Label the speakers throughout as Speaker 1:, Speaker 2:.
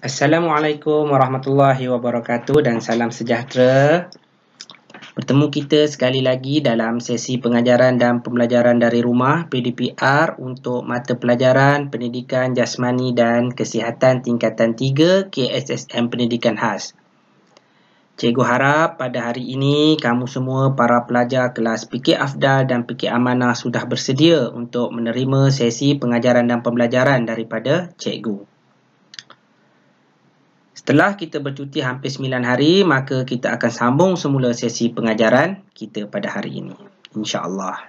Speaker 1: Assalamualaikum warahmatullahi wabarakatuh dan salam sejahtera. Bertemu kita sekali lagi dalam sesi pengajaran dan pembelajaran dari rumah PDPR untuk mata pelajaran Pendidikan Jasmani dan Kesihatan tingkatan 3 KSSM Pendidikan Khas. Cikgu harap pada hari ini kamu semua para pelajar kelas PK Afdal dan PK Amanah sudah bersedia untuk menerima sesi pengajaran dan pembelajaran daripada cikgu. Setelah kita bercuti hampir 9 hari, maka kita akan sambung semula sesi pengajaran kita pada hari ini, insya-Allah.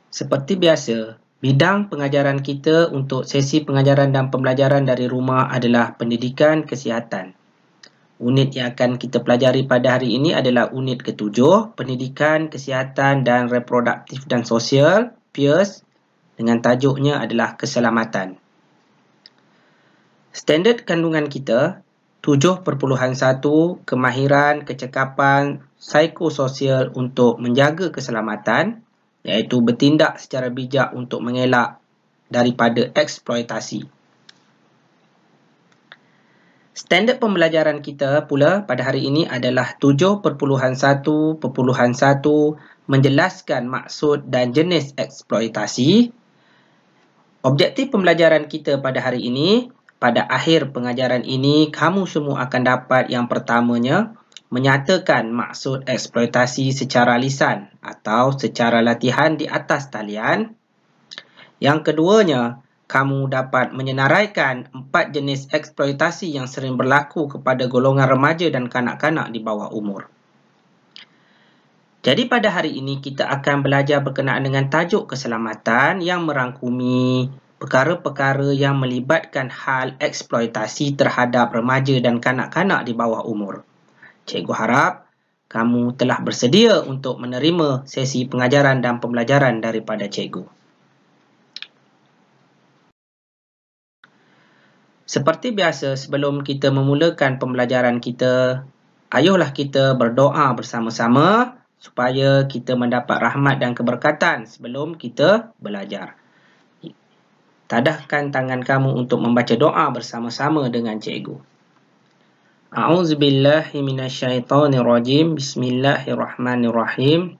Speaker 1: Seperti biasa, bidang pengajaran kita untuk sesi pengajaran dan pembelajaran dari rumah adalah pendidikan kesihatan. Unit yang akan kita pelajari pada hari ini adalah unit ke-7, pendidikan kesihatan dan reproduktif dan sosial, PIRS, dengan tajuknya adalah keselamatan. Standard kandungan kita 7.1 kemahiran kecekapan psikososial untuk menjaga keselamatan, iaitu bertindak secara bijak untuk mengelak daripada eksploitasi. Standard pembelajaran kita pula pada hari ini adalah 7.1.1 menjelaskan maksud dan jenis eksploitasi. Objektif pembelajaran kita pada hari ini, pada akhir pengajaran ini, kamu semua akan dapat yang pertamanya, menyatakan maksud eksploitasi secara lisan atau secara latihan di atas talian. Yang keduanya, kamu dapat menyenaraikan 4 jenis eksploitasi yang sering berlaku kepada golongan remaja dan kanak-kanak di bawah umur. Jadi pada hari ini kita akan belajar berkenaan dengan tajuk keselamatan yang merangkumi perkara-perkara yang melibatkan hal eksploitasi terhadap remaja dan kanak-kanak di bawah umur. Cikgu harap kamu telah bersedia untuk menerima sesi pengajaran dan pembelajaran daripada cikgu. Seperti biasa, sebelum kita memulakan pembelajaran kita, ayolah kita berdoa bersama-sama supaya kita mendapat rahmat dan keberkatan sebelum kita belajar. Tadahkan tangan kamu untuk membaca doa bersama-sama dengan cikgu. A'udzubillahi minasyaitonirrajim. Bismillahirrahmanirrahim.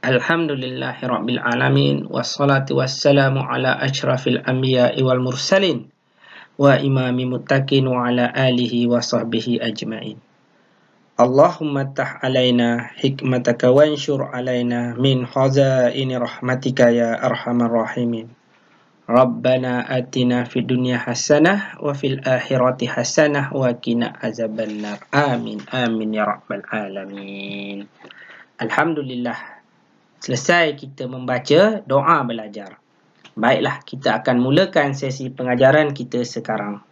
Speaker 1: Alhamdulillahirabbil alamin wassalatu wassalamu ala asyrafil anbiya'i wal mursalin wa imami muttaqin wa ala alihi wa sahbihi ajmain. Allahumma tah alaina hikmataka wanshur alaina min khazaini rahmatika ya arhamar rahimin. Rabbana atina fid dunya hasanah wa fil akhirati hasanah wa qina azabannar. Amin amin ya rabbal alamin. Alhamdulillah, selesai kita membaca doa belajar. Baiklah, kita akan mulakan sesi pengajaran kita sekarang.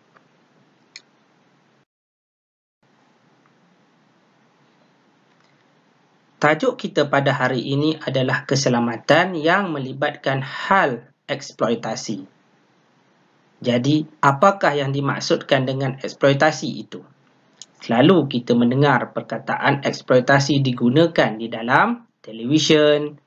Speaker 1: Tajuk kita pada hari ini adalah keselamatan yang melibatkan hal eksploitasi. Jadi, apakah yang dimaksudkan dengan eksploitasi itu? Selalu kita mendengar perkataan eksploitasi digunakan di dalam televisyen,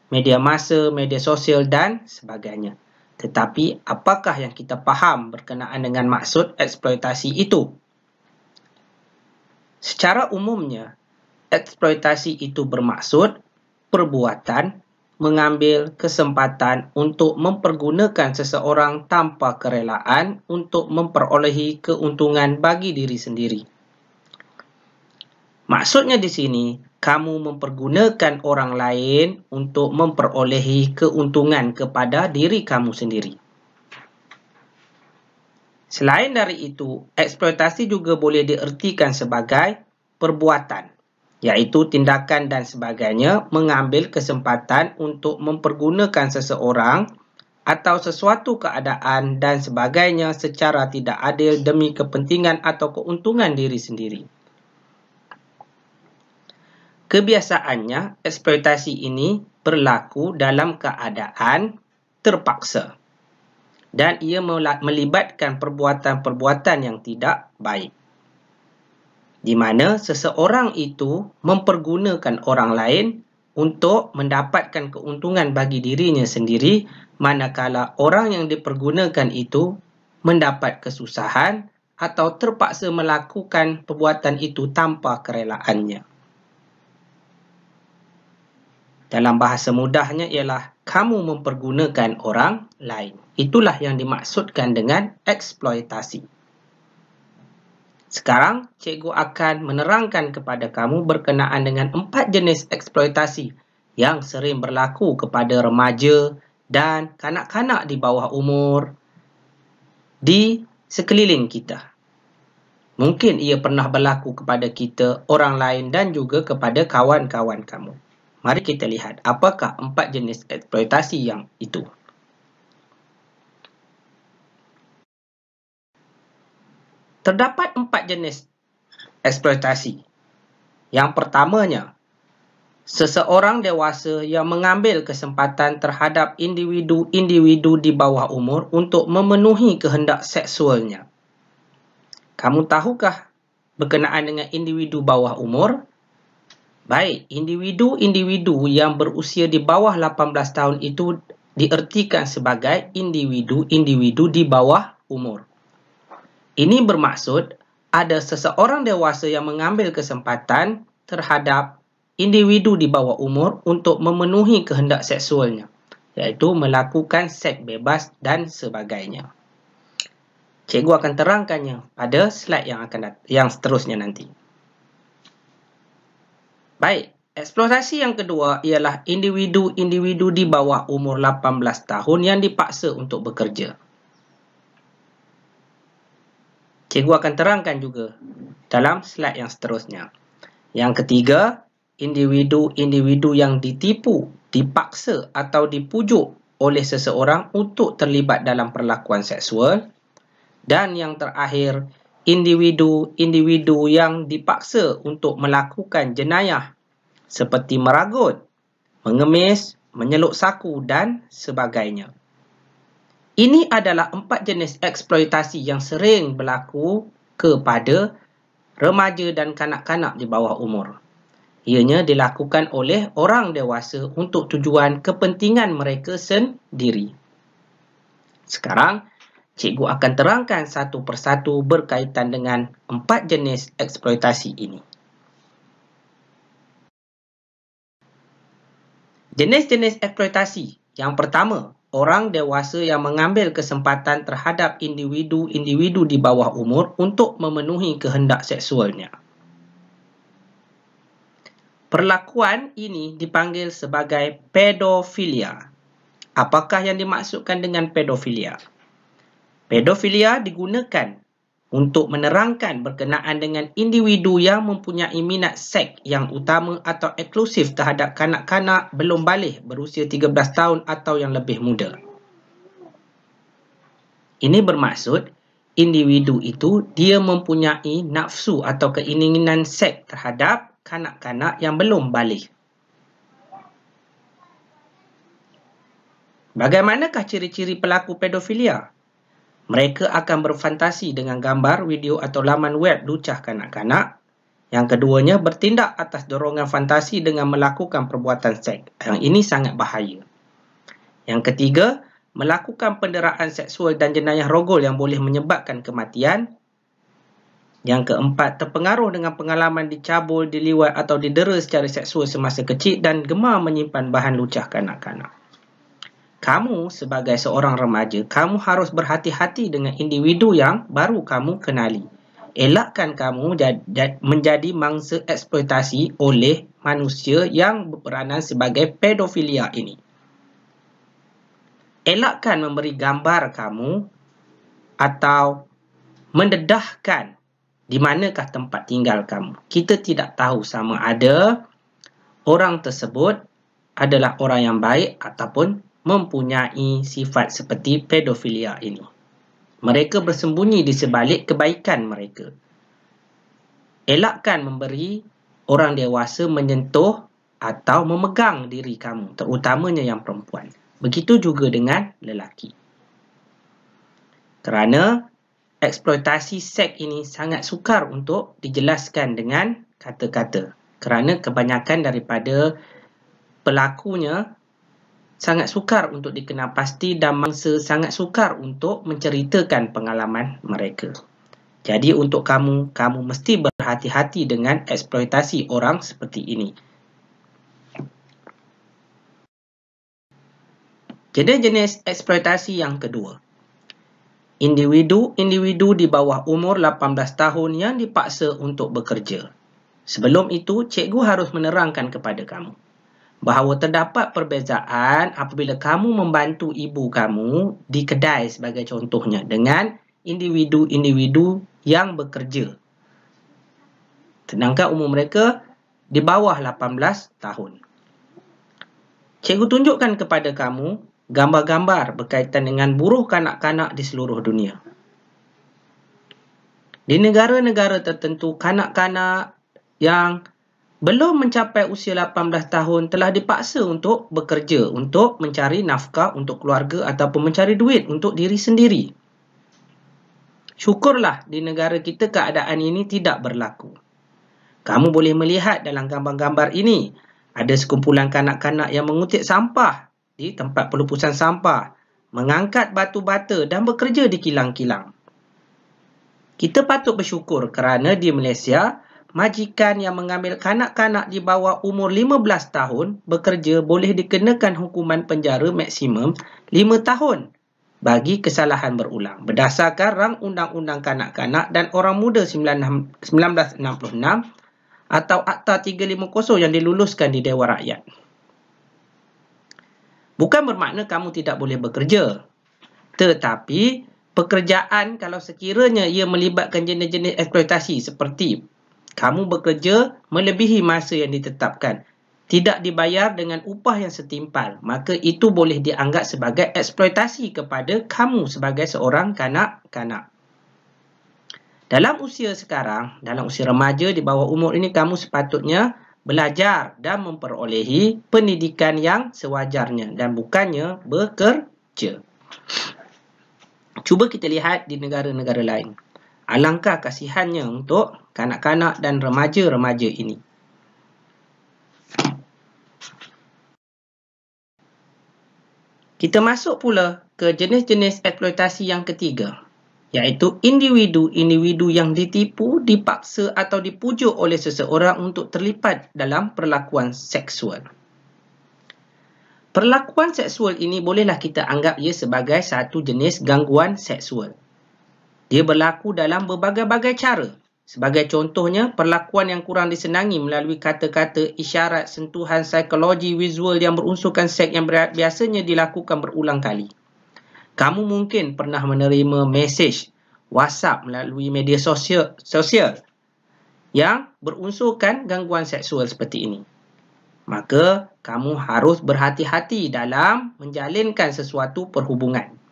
Speaker 1: media massa, media sosial dan sebagainya. Tetapi, apakah yang kita faham berkenaan dengan maksud eksploitasi itu? Secara umumnya, eksploitasi itu bermaksud perbuatan mengambil kesempatan untuk mempergunakan seseorang tanpa kerelaan untuk memperolehi keuntungan bagi diri sendiri. Maksudnya di sini, kamu mempergunakan orang lain untuk memperolehi keuntungan kepada diri kamu sendiri. Selain dari itu, eksploitasi juga boleh diertikan sebagai perbuatan, iaitu tindakan dan sebagainya mengambil kesempatan untuk mempergunakan seseorang atau sesuatu keadaan dan sebagainya secara tidak adil demi kepentingan atau keuntungan diri sendiri. Kebiasaannya, eksploitasi ini berlaku dalam keadaan terpaksa dan ia melibatkan perbuatan-perbuatan yang tidak baik, di mana seseorang itu mempergunakan orang lain untuk mendapatkan keuntungan bagi dirinya sendiri, manakala orang yang dipergunakan itu mendapat kesusahan atau terpaksa melakukan perbuatan itu tanpa kerelaannya. Dalam bahasa mudahnya ialah kamu mempergunakan orang lain. Itulah yang dimaksudkan dengan eksploitasi. Sekarang, cikgu akan menerangkan kepada kamu berkenaan dengan 4 jenis eksploitasi yang sering berlaku kepada remaja dan kanak-kanak di bawah umur di sekeliling kita. Mungkin ia pernah berlaku kepada kita, orang lain dan juga kepada kawan-kawan kamu. Mari kita lihat apakah 4 jenis eksploitasi yang itu. Terdapat 4 jenis eksploitasi. Yang pertamanya, seseorang dewasa yang mengambil kesempatan terhadap individu-individu di bawah umur untuk memenuhi kehendak seksualnya. Kamu tahukah berkenaan dengan individu bawah umur? Baik, individu-individu yang berusia di bawah 18 tahun itu diertikan sebagai individu-individu di bawah umur. Ini bermaksud ada seseorang dewasa yang mengambil kesempatan terhadap individu di bawah umur untuk memenuhi kehendak seksualnya, iaitu melakukan seks bebas dan sebagainya. Cikgu akan terangkannya pada slide yang seterusnya nanti. Baik, eksploitasi yang kedua ialah individu-individu di bawah umur 18 tahun yang dipaksa untuk bekerja. Cikgu akan terangkan juga dalam slide yang seterusnya. Yang ketiga, individu-individu yang ditipu, dipaksa atau dipujuk oleh seseorang untuk terlibat dalam perlakuan seksual. Dan yang terakhir, individu-individu yang dipaksa untuk melakukan jenayah seperti meragut, mengemis, menyeluk saku dan sebagainya. Ini adalah 4 jenis eksploitasi yang sering berlaku kepada remaja dan kanak-kanak di bawah umur. Ianya dilakukan oleh orang dewasa untuk tujuan kepentingan mereka sendiri. Sekarang, cikgu akan terangkan satu persatu berkaitan dengan 4 jenis eksploitasi ini. Jenis-jenis eksploitasi. Yang pertama, orang dewasa yang mengambil kesempatan terhadap individu-individu di bawah umur untuk memenuhi kehendak seksualnya. Perlakuan ini dipanggil sebagai pedofilia. Apakah yang dimaksudkan dengan pedofilia? Pedofilia digunakan untuk menerangkan berkenaan dengan individu yang mempunyai minat seks yang utama atau eksklusif terhadap kanak-kanak belum baligh berusia 13 tahun atau yang lebih muda. Ini bermaksud individu itu dia mempunyai nafsu atau keinginan seks terhadap kanak-kanak yang belum baligh. Bagaimanakah ciri-ciri pelaku pedofilia? Mereka akan berfantasi dengan gambar, video atau laman web lucah kanak-kanak. Yang keduanya, bertindak atas dorongan fantasi dengan melakukan perbuatan seks. Yang ini sangat bahaya. Yang ketiga, melakukan penderaan seksual dan jenayah rogol yang boleh menyebabkan kematian. Yang keempat, terpengaruh dengan pengalaman dicabul, diliwat atau didera secara seksual semasa kecil dan gemar menyimpan bahan lucah kanak-kanak. Kamu sebagai seorang remaja, kamu harus berhati-hati dengan individu yang baru kamu kenali. Elakkan kamu menjadi mangsa eksploitasi oleh manusia yang berperanan sebagai pedofilia ini. Elakkan memberi gambar kamu atau mendedahkan di manakah tempat tinggal kamu. Kita tidak tahu sama ada orang tersebut adalah orang yang baik ataupun mempunyai sifat seperti pedofilia ini. Mereka bersembunyi di sebalik kebaikan mereka. Elakkan memberi orang dewasa menyentuh atau memegang diri kamu, terutamanya yang perempuan. Begitu juga dengan lelaki. Kerana eksploitasi seks ini sangat sukar untuk dijelaskan dengan kata-kata. Kerana kebanyakan daripada pelakunya sangat sukar untuk dikenal pasti dan mangsa sangat sukar untuk menceritakan pengalaman mereka. Jadi untuk kamu mesti berhati-hati dengan eksploitasi orang seperti ini. Jenis eksploitasi yang kedua. Individu di bawah umur 18 tahun yang dipaksa untuk bekerja. Sebelum itu, cikgu harus menerangkan kepada kamu bahawa terdapat perbezaan apabila kamu membantu ibu kamu di kedai sebagai contohnya dengan individu yang bekerja. Sedangkan umur mereka di bawah 18 tahun. Cikgu tunjukkan kepada kamu gambar-gambar berkaitan dengan buruh kanak-kanak di seluruh dunia. Di negara-negara tertentu, kanak-kanak yang belum mencapai usia 18 tahun telah dipaksa untuk bekerja, untuk mencari nafkah untuk keluarga ataupun mencari duit untuk diri sendiri. Syukurlah di negara kita keadaan ini tidak berlaku. Kamu boleh melihat dalam gambar-gambar ini, ada sekumpulan kanak-kanak yang mengutip sampah di tempat pelupusan sampah, mengangkat batu bata dan bekerja di kilang-kilang. Kita patut bersyukur kerana di Malaysia, majikan yang mengambil kanak-kanak di bawah umur 15 tahun bekerja boleh dikenakan hukuman penjara maksimum 5 tahun bagi kesalahan berulang berdasarkan Rang Undang-Undang Kanak-Kanak dan Orang Muda 1966 atau Akta 350 yang diluluskan di Dewan Rakyat. Bukan bermakna kamu tidak boleh bekerja. Tetapi, pekerjaan kalau sekiranya ia melibatkan jenis-jenis eksploitasi seperti kamu bekerja melebihi masa yang ditetapkan, tidak dibayar dengan upah yang setimpal, maka itu boleh dianggap sebagai eksploitasi kepada kamu sebagai seorang kanak-kanak. Dalam usia sekarang, dalam usia remaja di bawah umur ini, kamu sepatutnya belajar dan memperolehi pendidikan yang sewajarnya dan bukannya bekerja. Cuba kita lihat di negara-negara lain. Alangkah kasihannya untuk kanak-kanak dan remaja-remaja ini. Kita masuk pula ke jenis-jenis eksploitasi yang ketiga, iaitu individu yang ditipu, dipaksa atau dipujuk oleh seseorang untuk terlibat dalam perlakuan seksual. Perlakuan seksual ini bolehlah kita anggap ia sebagai satu jenis gangguan seksual. Dia berlaku dalam berbagai-bagai cara. Sebagai contohnya, perlakuan yang kurang disenangi melalui kata-kata, isyarat, sentuhan, psikologi, visual yang berunsurkan seks yang biasanya dilakukan berulang kali. Kamu mungkin pernah menerima mesej WhatsApp melalui media sosial yang berunsurkan gangguan seksual seperti ini. Maka, kamu harus berhati-hati dalam menjalinkan sesuatu perhubungan.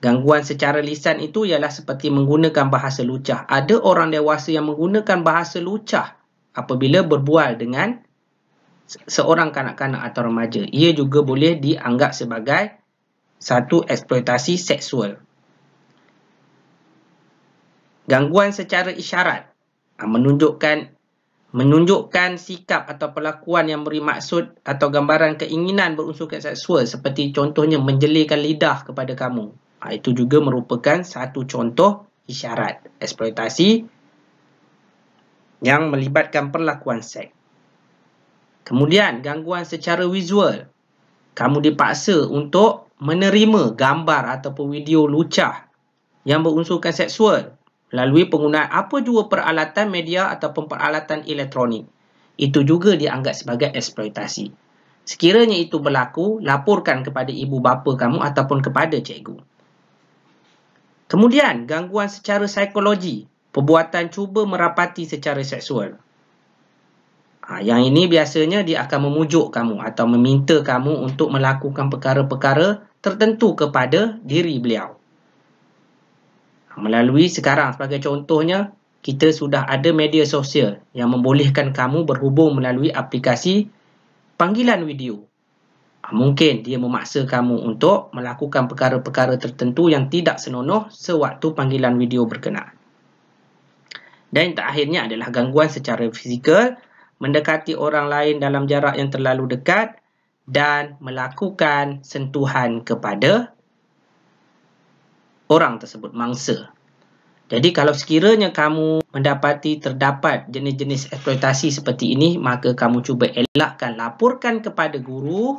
Speaker 1: Gangguan secara lisan itu ialah seperti menggunakan bahasa lucah. Ada orang dewasa yang menggunakan bahasa lucah apabila berbual dengan seorang kanak-kanak atau remaja. Ia juga boleh dianggap sebagai satu eksploitasi seksual. Gangguan secara isyarat menunjukkan sikap atau perlakuan yang beri maksud atau gambaran keinginan berunsurkan seksual seperti contohnya menjelirkan lidah kepada kamu. Itu juga merupakan satu contoh isyarat eksploitasi yang melibatkan perlakuan seks. Kemudian, gangguan secara visual. Kamu dipaksa untuk menerima gambar ataupun video lucah yang berunsurkan seksual melalui penggunaan apa jua peralatan media ataupun peralatan elektronik. Itu juga dianggap sebagai eksploitasi. Sekiranya itu berlaku, laporkan kepada ibu bapa kamu ataupun kepada cikgu. Kemudian, gangguan secara psikologi. Perbuatan cuba merapati secara seksual. Yang ini biasanya dia akan memujuk kamu atau meminta kamu untuk melakukan perkara-perkara tertentu kepada diri beliau. Melalui sekarang sebagai contohnya, kita sudah ada media sosial yang membolehkan kamu berhubung melalui aplikasi panggilan video. Mungkin dia memaksa kamu untuk melakukan perkara-perkara tertentu yang tidak senonoh sewaktu panggilan video berkenaan. Dan yang terakhirnya adalah gangguan secara fizikal. mendekati orang lain dalam jarak yang terlalu dekat, dan melakukan sentuhan kepada orang tersebut, mangsa. Jadi kalau sekiranya kamu mendapati terdapat jenis-jenis eksploitasi seperti ini, maka kamu cuba elakkan, laporkan kepada guru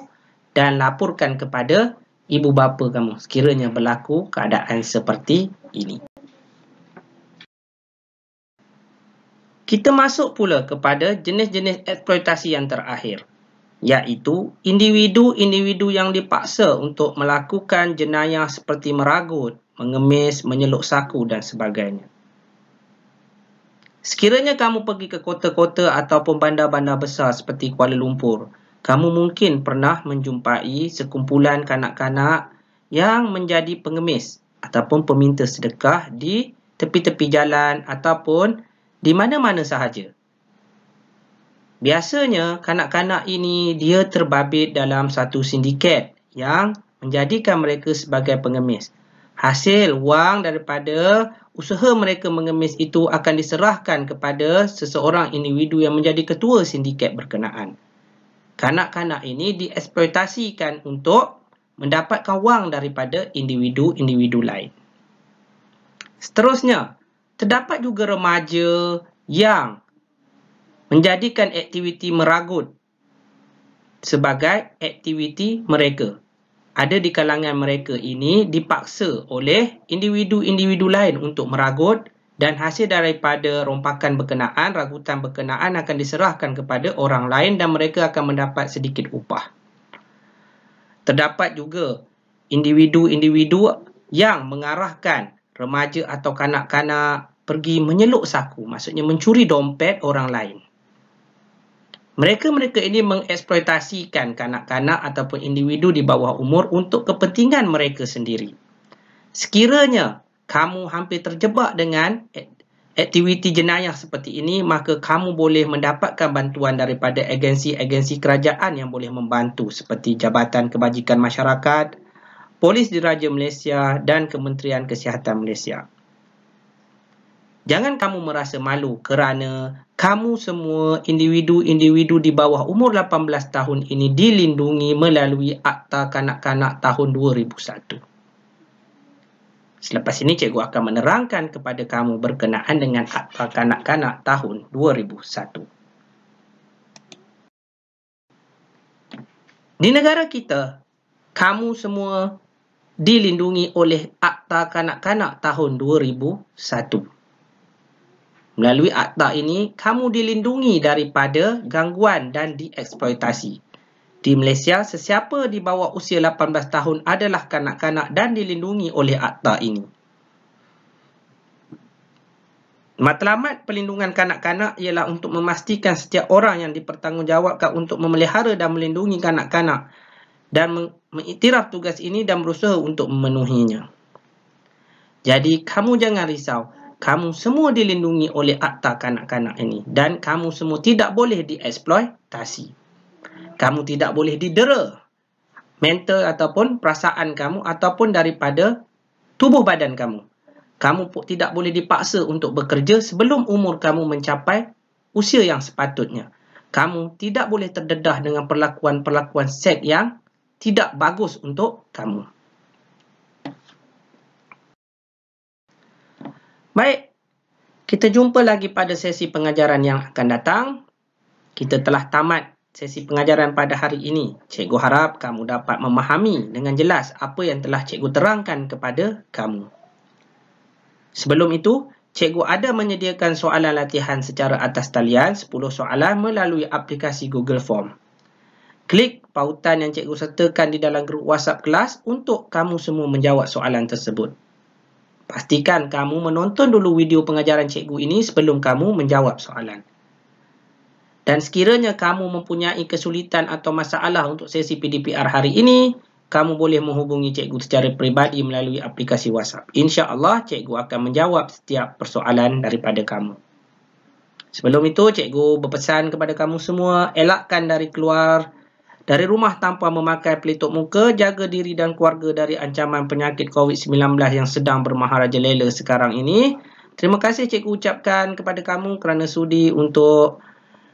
Speaker 1: dan laporkan kepada ibu bapa kamu sekiranya berlaku keadaan seperti ini. Kita masuk pula kepada jenis-jenis eksploitasi yang terakhir, iaitu individu-individu yang dipaksa untuk melakukan jenayah seperti meragut, mengemis, menyeluk saku dan sebagainya. Sekiranya kamu pergi ke kota-kota ataupun bandar-bandar besar seperti Kuala Lumpur, kamu mungkin pernah menjumpai sekumpulan kanak-kanak yang menjadi pengemis ataupun peminta sedekah di tepi-tepi jalan ataupun di mana-mana sahaja. Biasanya kanak-kanak ini dia terbabit dalam satu sindiket yang menjadikan mereka sebagai pengemis. Hasil wang daripada usaha mereka mengemis itu akan diserahkan kepada seseorang individu yang menjadi ketua sindiket berkenaan. Kanak-kanak ini dieksploitasikan untuk mendapatkan wang daripada individu-individu lain. Seterusnya, terdapat juga remaja yang menjadikan aktiviti meragut sebagai aktiviti mereka. Ada di kalangan mereka ini dipaksa oleh individu-individu lain untuk meragut dan hasil daripada rompakan berkenaan, ragutan berkenaan akan diserahkan kepada orang lain dan mereka akan mendapat sedikit upah. Terdapat juga individu-individu yang mengarahkan remaja atau kanak-kanak pergi menyeluk saku, maksudnya mencuri dompet orang lain. Mereka-mereka ini mengeksploitasikan kanak-kanak ataupun individu di bawah umur untuk kepentingan mereka sendiri. Sekiranya kamu hampir terjebak dengan aktiviti jenayah seperti ini, maka kamu boleh mendapatkan bantuan daripada agensi-agensi kerajaan yang boleh membantu seperti Jabatan Kebajikan Masyarakat, Polis Diraja Malaysia dan Kementerian Kesihatan Malaysia. Jangan kamu merasa malu kerana kamu semua individu-individu di bawah umur 18 tahun ini dilindungi melalui Akta Kanak-Kanak tahun 2001. Selepas ini cikgu akan menerangkan kepada kamu berkenaan dengan Akta Kanak-Kanak tahun 2001. Di negara kita, kamu semua dilindungi oleh Akta Kanak-Kanak tahun 2001. Melalui akta ini, kamu dilindungi daripada gangguan dan dieksploitasi. Di Malaysia, sesiapa di bawah usia 18 tahun adalah kanak-kanak dan dilindungi oleh akta ini. Matlamat perlindungan kanak-kanak ialah untuk memastikan setiap orang yang dipertanggungjawabkan untuk memelihara dan melindungi kanak-kanak dan mengiktiraf tugas ini dan berusaha untuk memenuhinya. Jadi, kamu jangan risau. Kamu semua dilindungi oleh akta kanak-kanak ini dan kamu semua tidak boleh dieksploitasi. Kamu tidak boleh didera mental ataupun perasaan kamu ataupun daripada tubuh badan kamu. Kamu tidak boleh dipaksa untuk bekerja sebelum umur kamu mencapai usia yang sepatutnya. Kamu tidak boleh terdedah dengan perlakuan-perlakuan seks yang tidak bagus untuk kamu. Baik, kita jumpa lagi pada sesi pengajaran yang akan datang. Kita telah tamat sesi pengajaran pada hari ini. Cikgu harap kamu dapat memahami dengan jelas apa yang telah cikgu terangkan kepada kamu. Sebelum itu, cikgu ada menyediakan soalan latihan secara atas talian 10 soalan melalui aplikasi Google Form. Klik pautan yang cikgu sertakan di dalam grup WhatsApp kelas untuk kamu semua menjawab soalan tersebut. Pastikan kamu menonton dulu video pengajaran cikgu ini sebelum kamu menjawab soalan. Dan sekiranya kamu mempunyai kesulitan atau masalah untuk sesi PDPR hari ini, kamu boleh menghubungi cikgu secara peribadi melalui aplikasi WhatsApp. InsyaAllah, cikgu akan menjawab setiap persoalan daripada kamu. Sebelum itu, cikgu berpesan kepada kamu semua, elakkan keluar dari rumah tanpa memakai pelitup muka, jaga diri dan keluarga dari ancaman penyakit COVID-19 yang sedang bermaharajalela sekarang ini. Terima kasih cikgu ucapkan kepada kamu kerana sudi untuk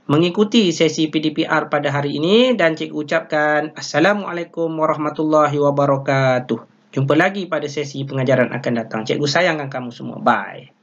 Speaker 1: mengikuti sesi PDPR pada hari ini, dan cikgu ucapkan Assalamualaikum warahmatullahi wabarakatuh. Jumpa lagi pada sesi pengajaran akan datang. Cikgu sayangkan kamu semua. Bye.